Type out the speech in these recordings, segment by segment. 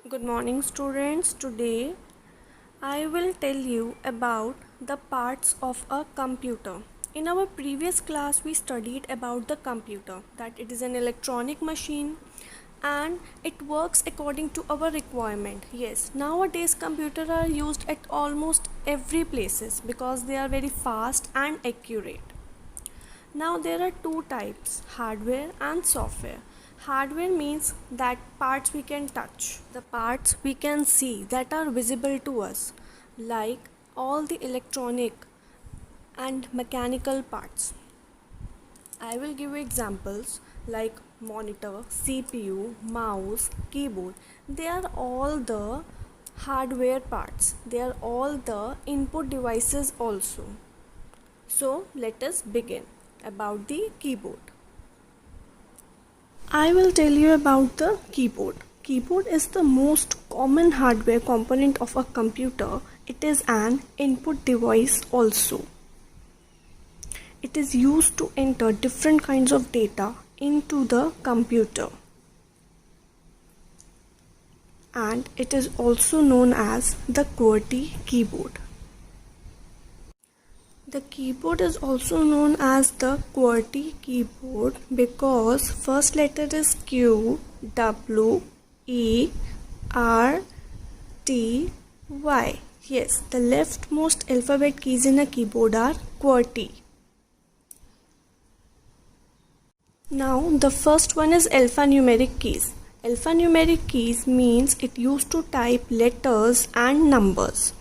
Good morning students. Today I will tell you about the parts of a computer. In our previous class we studied about the computer, that it is an electronic machine and it works according to our requirement. Yes, nowadays computers are used at almost every places because they are very fast and accurate. Now there are two types, hardware and software. Hardware means that parts we can touch, the parts we can see that are visible to us, like all the electronic and mechanical parts. I will give you examples like monitor, CPU, mouse, keyboard. They are all the hardware parts. They are all the input devices also. So let us begin about the keyboard. I will tell you about the keyboard. Keyboard is the most common hardware component of a computer. It is an input device also. It is used to enter different kinds of data into the computer. And it is also known as the QWERTY keyboard. The keyboard is also known as the QWERTY keyboard because first letter is Q, W, E, R, T, Y. Yes, the leftmost alphabet keys in a keyboard are QWERTY. Now the first one is alphanumeric keys. Alphanumeric keys means it used to type letters and numbers.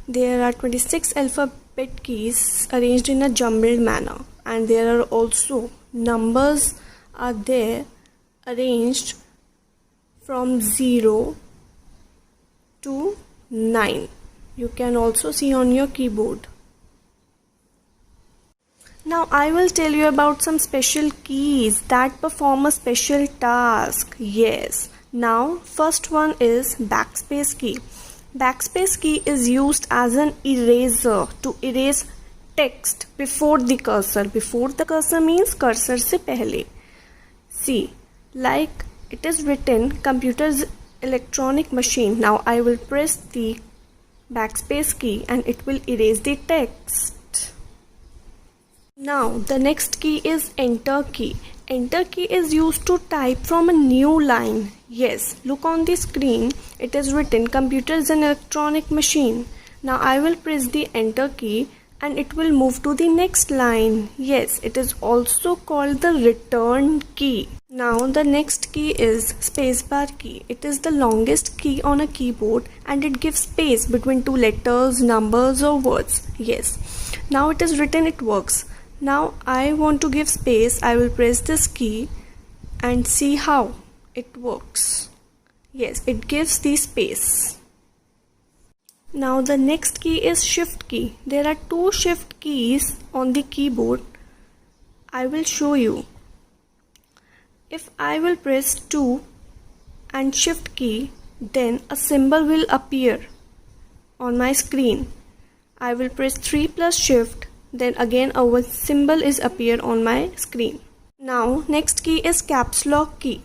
There are 26 alphabet keys arranged in a jumbled manner, and there are also numbers are there arranged from 0 to 9. You can also see on your keyboard. Now I will tell you about some special keys that perform a special task. Yes. Now first one is backspace key. Backspace key is used as an eraser to erase text before the cursor. Before the cursor means cursor se pehle. See, like it is written computer's electronic machine. Now I will press the backspace key and it will erase the text. Now the next key is enter key. Enter key is used to type from a new line. Yes, look on the screen. It is written computer is an electronic machine. Now I will press the enter key and it will move to the next line. Yes, it is also called the return key. Now the next key is spacebar key. It is the longest key on a keyboard and it gives space between two letters, numbers or words. Yes, now it is written, it works. Now I want to give space. I will press this key and see how it works. Yes, it gives the space. Now the next key is shift key. There are two shift keys on the keyboard. I will show you. If I will press 2 and shift key, then a symbol will appear on my screen. I will press 3 plus shift, then again a symbol is appear on my screen. Now next key is caps lock key.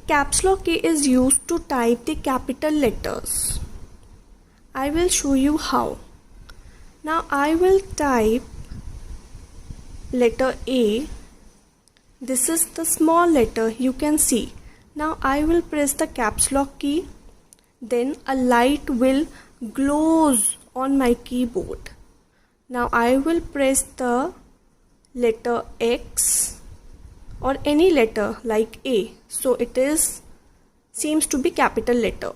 Caps lock key is used to type the capital letters. I will show you how. Now I will type letter A. This is the small letter you can see. Now I will press the caps lock key. Then a light will glows on my keyboard. Now I will press the letter X or any letter like A. So it seems to be capital letter.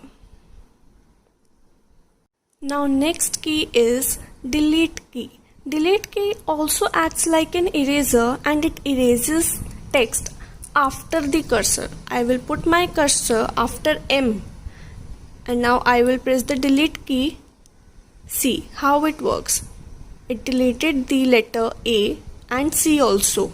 Now next key is delete key. Delete key also acts like an eraser and it erases text after the cursor. I will put my cursor after M and now I will press the delete key. See how it works. It deleted the letter A and C also.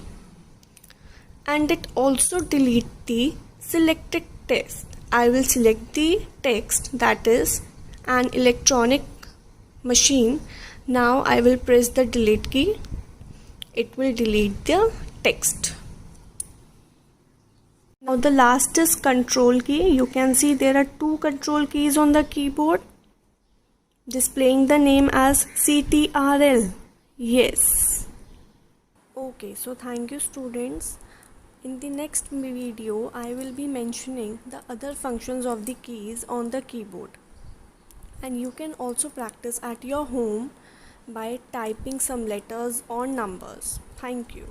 And it also delete the selected text. I will select the text, that is an electronic machine. Now I will press the delete key. It will delete the text. Now the last is control key. You can see there are two control keys on the keyboard displaying the name as CTRL. Yes. Okay, so thank you students. In the next video, I will be mentioning the other functions of the keys on the keyboard. And you can also practice at your home by typing some letters or numbers. Thank you.